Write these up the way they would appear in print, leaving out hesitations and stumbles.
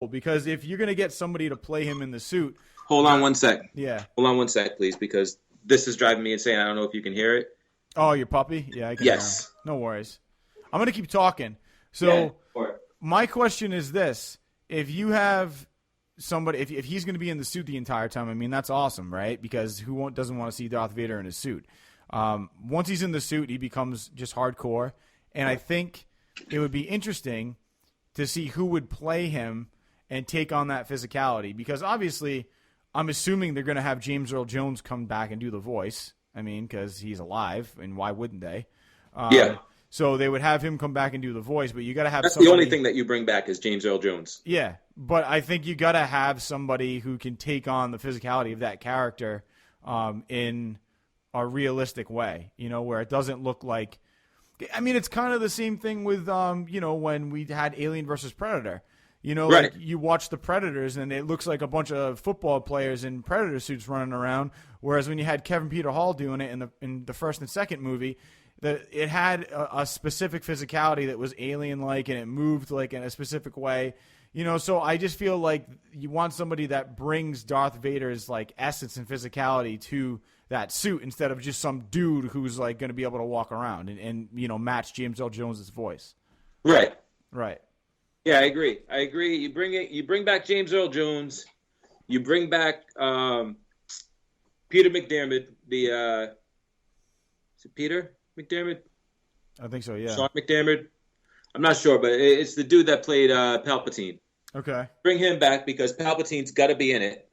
because if you're gonna get somebody to play him in the suit, Hold on one sec. yeah. Hold on one sec, please, because this is driving me insane. I don't know if you can hear it. Oh, your puppy? Yeah, I can. Yes. Hear him. No worries. I'm gonna keep talking. So Yeah. my question is this: if you have somebody, if he's going to be in the suit the entire time, I mean that's awesome, right? Because doesn't want to see Darth Vader in his suit? Once he's in the suit, he becomes just hardcore, and I think it would be interesting to see who would play him and take on that physicality. Because obviously, I'm assuming they're going to have James Earl Jones come back and do the voice. I mean, because he's alive, and why wouldn't they? Yeah. So they would have him come back and do the voice, but you got to have That's somebody. the only thing that you bring back is James Earl Jones. Yeah, but I think you got to have somebody who can take on the physicality of that character in a realistic way, where it doesn't look like. I mean, it's kind of the same thing with, when we had Alien versus Predator. Right. Like you watch the Predators and it looks like a bunch of football players in Predator suits running around, whereas when you had Kevin Peter Hall doing it in the first and second movie, it had a specific physicality that was alien-like and it moved like in a specific way. So I just feel like you want somebody that brings Darth Vader's like essence and physicality to that suit instead of just some dude who's like going to be able to walk around and match James Earl Jones's voice. Right. Right. Yeah, I agree. You bring back James Earl Jones. You bring back Peter McDermott. Is it Peter McDermott? I think so. Yeah. Sean McDermott. I'm not sure, but it's the dude that played Palpatine. Okay. Bring him back because Palpatine's got to be in it,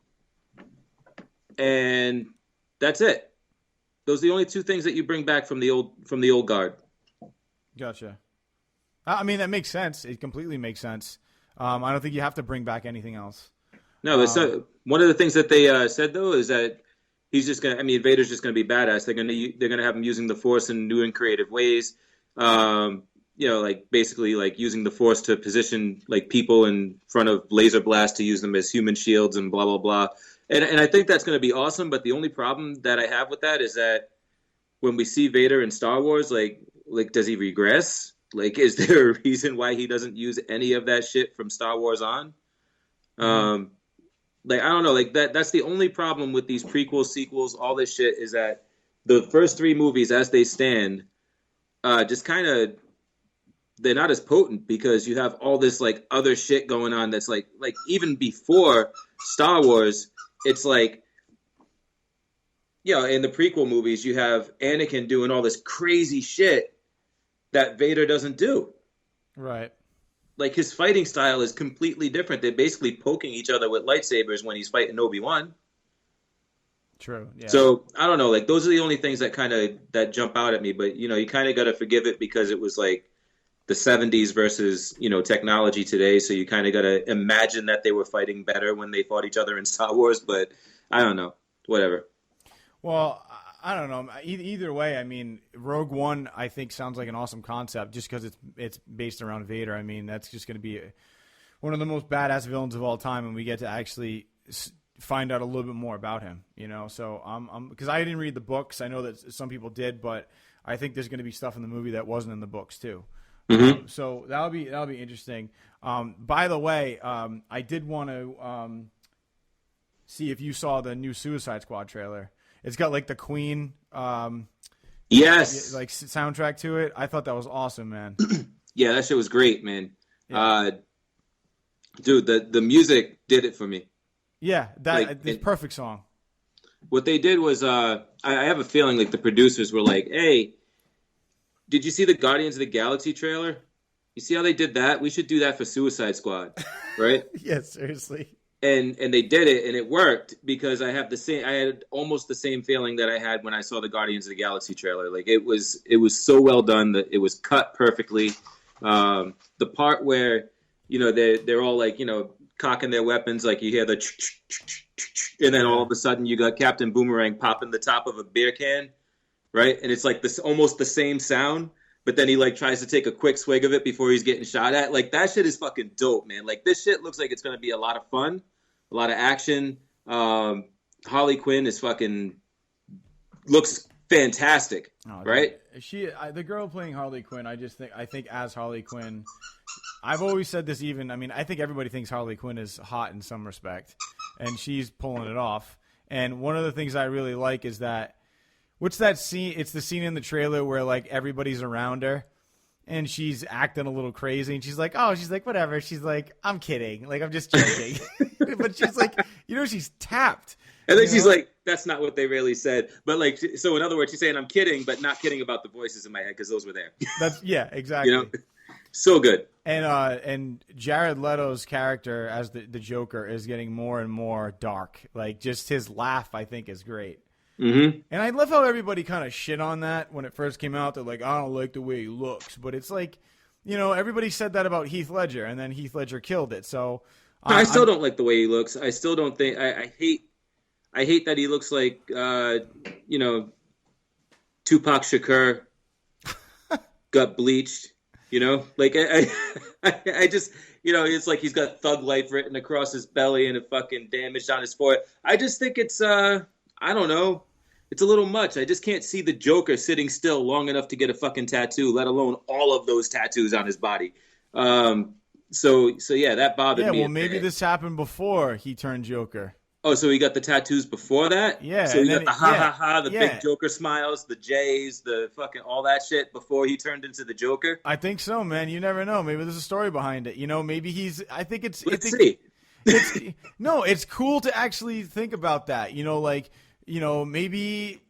and that's it. Those are the only two things that you bring back from the old guard. Gotcha. I mean, that makes sense. It completely makes sense. I don't think you have to bring back anything else. No, but one of the things that they said though is that he's just gonna. I mean, Vader's just gonna be badass. They're gonna have him using the Force in new and creative ways. Like basically like using the Force to position like people in front of laser blasts to use them as human shields and blah blah blah. And I think that's gonna be awesome. But the only problem that I have with that is that when we see Vader in Star Wars, like does he regress? Like, is there a reason why he doesn't use any of that shit from Star Wars on? Like, I don't know. Like, that's the only problem with these prequels, sequels, all this shit is that the first three movies, as they stand, just kind of, they're not as potent because you have all this, like, other shit going on that's, like even before Star Wars, it's like, in the prequel movies, you have Anakin doing all this crazy shit that Vader doesn't do. Right. Like, his fighting style is completely different. They're basically poking each other with lightsabers when he's fighting Obi-Wan. True, yeah. So, I don't know. Like, those are the only things that jump out at me. But, you kind of got to forgive it because it was, like, the 70s versus, technology today. So you kind of got to imagine that they were fighting better when they fought each other in Star Wars. But, I don't know. Whatever. Well, I don't know. Either way, I mean, Rogue One, I think, sounds like an awesome concept just because it's based around Vader. I mean, that's just going to be one of the most badass villains of all time, and we get to actually find out a little bit more about him. So because I didn't read the books, I know that some people did, but I think there's going to be stuff in the movie that wasn't in the books too. Mm-hmm. So that'll be interesting. By the way, I did want to see if you saw the new Suicide Squad trailer. It's got like the Queen, yes, like soundtrack to it. I thought that was awesome, man. Yeah, that shit was great, man. Yeah. Dude, the music did it for me. Yeah, it's perfect song. What they did was, I have a feeling like the producers were like, "Hey, did you see the Guardians of the Galaxy trailer? You see how they did that? We should do that for Suicide Squad, right?" Yeah, seriously. And they did it, and it worked because I had almost the same feeling that I had when I saw the Guardians of the Galaxy trailer. Like it was so well done that it was cut perfectly. The part where they're all like cocking their weapons, like you hear the and then all of a sudden you got Captain Boomerang popping the top of a beer can, right? And it's like this almost the same sound, but then he like tries to take a quick swig of it before he's getting shot at. Like that shit is fucking dope, man. Like this shit looks like it's gonna be a lot of fun. A lot of action. Harley Quinn looks fantastic, right? The girl playing Harley Quinn. I think as Harley Quinn, I've always said this. Even I mean, I think everybody thinks Harley Quinn is hot in some respect, and she's pulling it off. And one of the things I really like is that what's that scene? It's the scene in the trailer where like everybody's around her. And she's acting a little crazy, and she's like, whatever. She's like, I'm kidding. Like, I'm just joking. But she's like, she's tapped. And then she's like, that's not what they really said. But like, so in other words, she's saying, I'm kidding, but not kidding about the voices in my head because those were there. Yeah, exactly. So good. And Jared Leto's character as the Joker is getting more and more dark. Like, just his laugh, I think, is great. Mm-hmm. And I love how everybody kind of shit on that when it first came out. They're like, I don't like the way he looks. But it's like, everybody said that about Heath Ledger, and then Heath Ledger killed it. So I still don't like the way he looks. I still don't think I hate that he looks like Tupac Shakur got bleached. Like I just it's like he's got Thug Life written across his belly and a fucking damaged on his forehead. I just think it's I don't know. It's a little much. I just can't see the Joker sitting still long enough to get a fucking tattoo, let alone all of those tattoos on his body. So yeah, that bothered me. Yeah, well, maybe this happened before he turned Joker. Oh, so he got the tattoos before that? Yeah. So he got the big Joker smiles, the J's, the fucking all that shit before he turned into the Joker? I think so, man. You never know. Maybe there's a story behind it. Maybe he's – I think it's – Let's see. It's cool to actually think about that. Maybe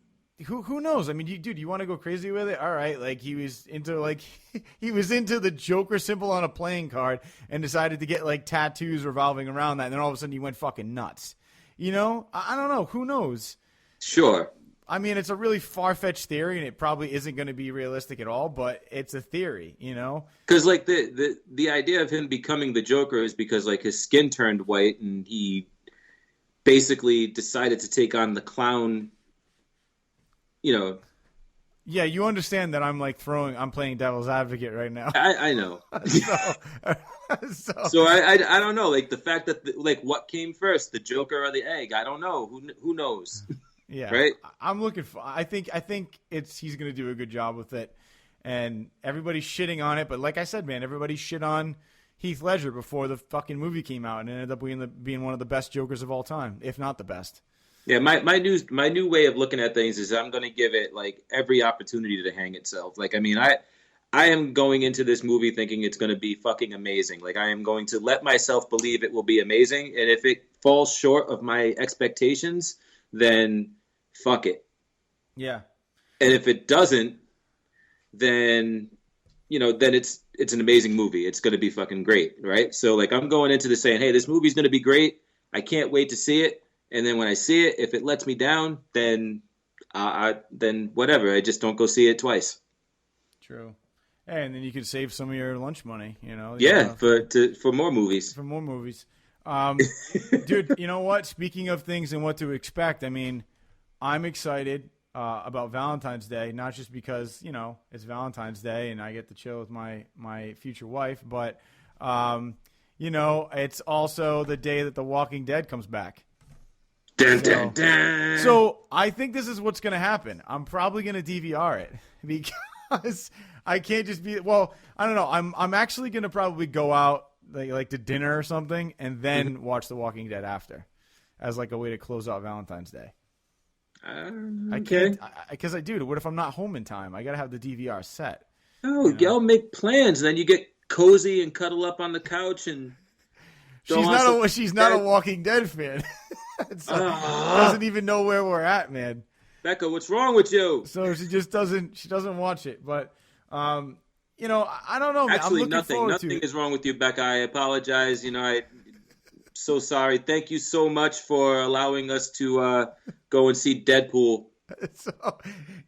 who knows? I mean, you want to go crazy with it? All right, like he was into the Joker symbol on a playing card and decided to get like tattoos revolving around that, and then all of a sudden he went fucking nuts. I don't know. Who knows? Sure. I mean, it's a really far-fetched theory, and it probably isn't going to be realistic at all, but it's a theory, Because, like, the idea of him becoming the Joker is because, like, his skin turned white, and he basically decided to take on the clown, Yeah, you understand that I'm playing devil's advocate right now. I know. So I don't know. Like, the fact that, what came first, the Joker or the egg? I don't know. Who knows? Yeah, right. I'm looking for. I think he's going to do a good job with it, and everybody's shitting on it. But like I said, man, everybody shit on Heath Ledger before the fucking movie came out, and it ended up being one of the best Jokers of all time, if not the best. Yeah, my new way of looking at things is I'm going to give it like every opportunity to hang itself. Like, I mean, I am going into this movie thinking it's going to be fucking amazing. Like, I am going to let myself believe it will be amazing, and if it falls short of my expectations, then fuck it. Yeah. And if it doesn't, then it's an amazing movie. It's going to be fucking great, right? So like I'm going into this saying, hey, this movie's going to be great. I can't wait to see it. And then when I see it, if it lets me down, then whatever. I just don't go see it twice. True. Hey, and then you could save some of your lunch money, Yeah, for more movies. For more movies. Dude, you know what? Speaking of things and what to expect, I mean, I'm excited about Valentine's Day, not just because, it's Valentine's Day and I get to chill with my future wife, but, it's also the day that The Walking Dead comes back. Dun, dun, dun. So I think this is what's going to happen. I'm probably going to DVR it because I can't just be – well, I don't know. I'm actually going to probably go out like to dinner or something and then watch The Walking Dead after as like a way to close out Valentine's Day. I can't because dude, what if I'm not home in time? I got to have the DVR set. Oh, y'all make plans. Then you get cozy and cuddle up on the couch and she's not a Walking Dead fan. Doesn't even know where we're at, man. Becca, what's wrong with you? So she just doesn't watch it. But I don't know. Actually, I'm nothing is wrong with you, Becca. I apologize. I'm so sorry. Thank you so much for allowing us to go and see Deadpool. So,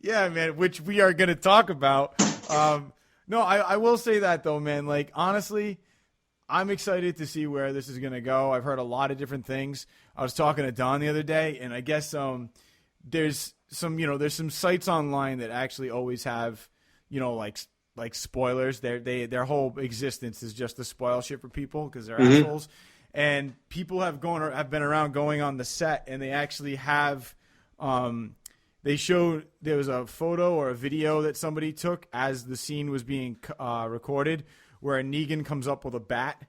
yeah, man, which we are going to talk about. No, I will say that though, man. Like honestly, I'm excited to see where this is going to go. I've heard a lot of different things. I was talking to Don the other day, and I guess there's some sites online that actually always have, like spoilers. Their whole existence is just to spoil shit for people because they're assholes. And people have been around going on the set, and they actually have they showed there was a photo or a video that somebody took as the scene was being recorded, where Negan comes up with a bat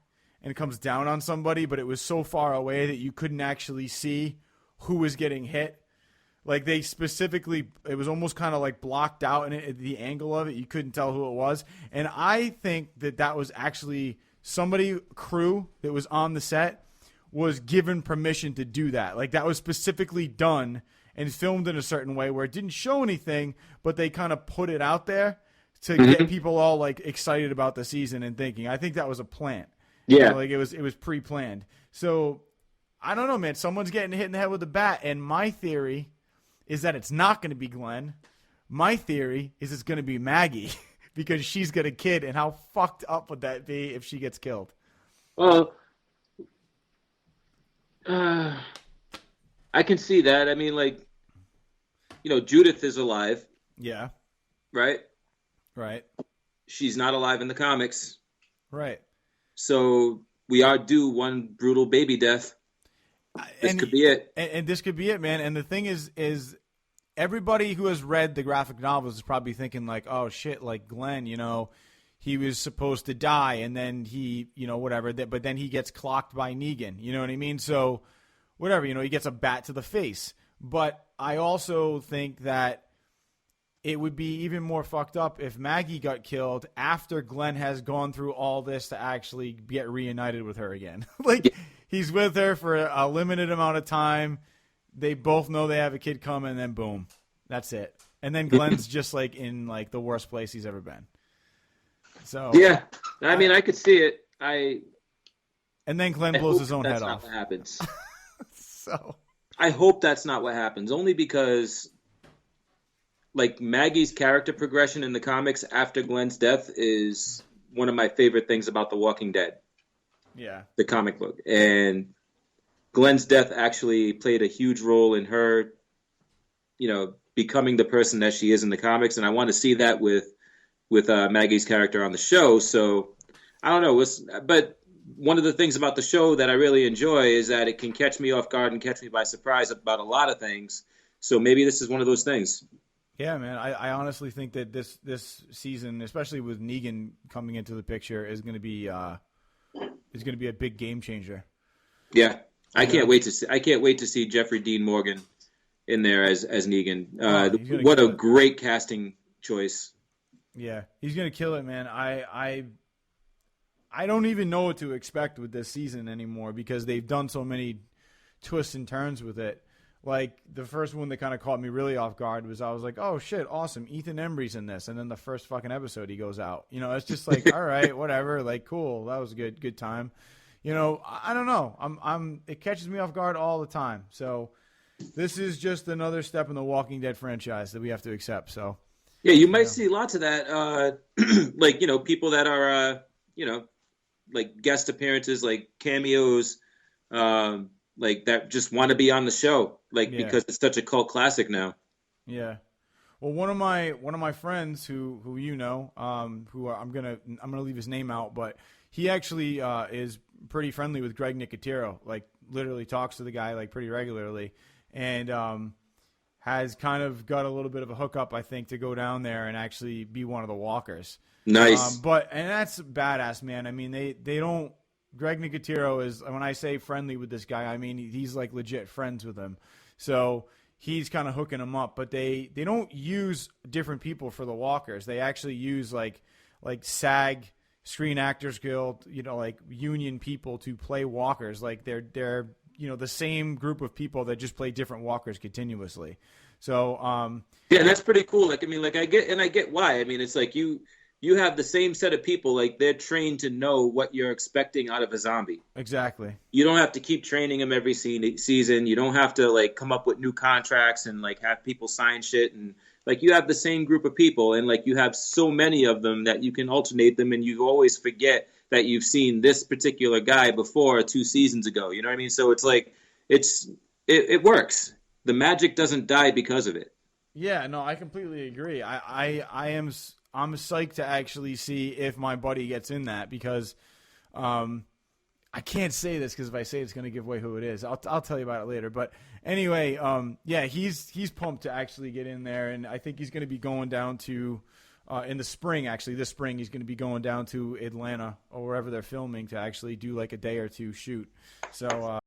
and comes down on somebody, but it was so far away that you couldn't actually see who was getting hit. Like they specifically, it was almost kind of like blocked out, and the angle of it, you couldn't tell who it was. And I think that was actually somebody, crew that was on the set, was given permission to do that. Like that was specifically done and filmed in a certain way where it didn't show anything, but they kind of put it out there to get people all like excited about the season and thinking. I think that was a plant. Yeah, you know, like it was pre-planned. So I don't know, man. Someone's getting hit in the head with a bat, and my theory is that it's not going to be Glenn. My theory is it's going to be Maggie because she's got a kid, and how fucked up would that be if she gets killed? Well, I can see that. I mean, like, you know, Judith is alive. Yeah. Right? Right. She's not alive in the comics. Right. So we are due one brutal baby death. This could be it. And this could be it, man. And the thing is everybody who has read the graphic novels is probably thinking like, oh, shit, like Glenn, you know, he was supposed to die, and then he, you know, whatever, but then he gets clocked by Negan. You know what I mean? So whatever, you know, he gets a bat to the face. But I also think that it would be even more fucked up if Maggie got killed after Glenn has gone through all this to actually get reunited with her again. Like, he's with her for a limited amount of time. They both know they have a kid coming, and then boom, that's it. And then Glenn's just like in like the worst place he's ever been. So yeah, I mean, I could see it. And then Glenn blows his own head off. That's not what happens. So I hope that's not what happens, only because like Maggie's character progression in the comics after Glenn's death is one of my favorite things about The Walking Dead. Yeah. The comic book. And Glenn's death actually played a huge role in her, you know, becoming the person that she is in the comics. And I want to see that with Maggie's character on the show. So I don't know. But one of the things about the show that I really enjoy is that it can catch me off guard and catch me by surprise about a lot of things. So maybe this is one of those things. Yeah, man. I honestly think that this season, especially with Negan coming into the picture, is going to be a big game changer. Yeah, I can't wait to see Jeffrey Dean Morgan in there as Negan. What a great casting choice. Yeah, he's going to kill it, man. I don't even know what to expect with this season anymore because they've done so many twists and turns with it. Like, the first one that kind of caught me really off guard was I was like, oh, shit, awesome. Ethan Embry's in this. And then the first fucking episode he goes out. You know, it's just like, all right, whatever. Like, cool. That was a good time. You know, I don't know. It catches me off guard all the time. So this is just another step in the Walking Dead franchise that we have to accept. So yeah, you might see lots of that. Like, you know, people that are, you know, like guest appearances, like cameos, like that just want to be on the show, like because it's such a cult classic now. Yeah. Well, one of my friends who you know, who I'm gonna leave his name out, but he actually is pretty friendly with Greg Nicotero. Like literally talks to the guy like pretty regularly, and has kind of got a little bit of a hookup, I think, to go down there and actually be one of the walkers. Nice. And that's badass, man. I mean, they don't. Greg Nicotero is, when I say friendly with this guy, I mean he's like legit friends with him. So he's kind of hooking him up. But they don't use different people for the walkers. They actually use like SAG, Screen Actors Guild, you know, like union people to play walkers. Like they're you know, the same group of people that just play different walkers continuously. So yeah, that's pretty cool. Like, I mean, like I get why. I mean, it's like you have the same set of people, like they're trained to know what you're expecting out of a zombie. Exactly. You don't have to keep training them every season. You don't have to like come up with new contracts and like have people sign shit. And like you have the same group of people, and like you have so many of them that you can alternate them, and you always forget that you've seen this particular guy before 2 seasons ago. You know what I mean? So it's like it works. The magic doesn't die because of it. Yeah, no, I completely agree. I'm psyched to actually see if my buddy gets in that because I can't say this because if I say it's going to give away who it is. I'll tell you about it later. But anyway, yeah, he's pumped to actually get in there, and I think he's going to be going down to in the spring. Actually, this spring he's going to be going down to Atlanta or wherever they're filming to actually do like a day or two shoot. So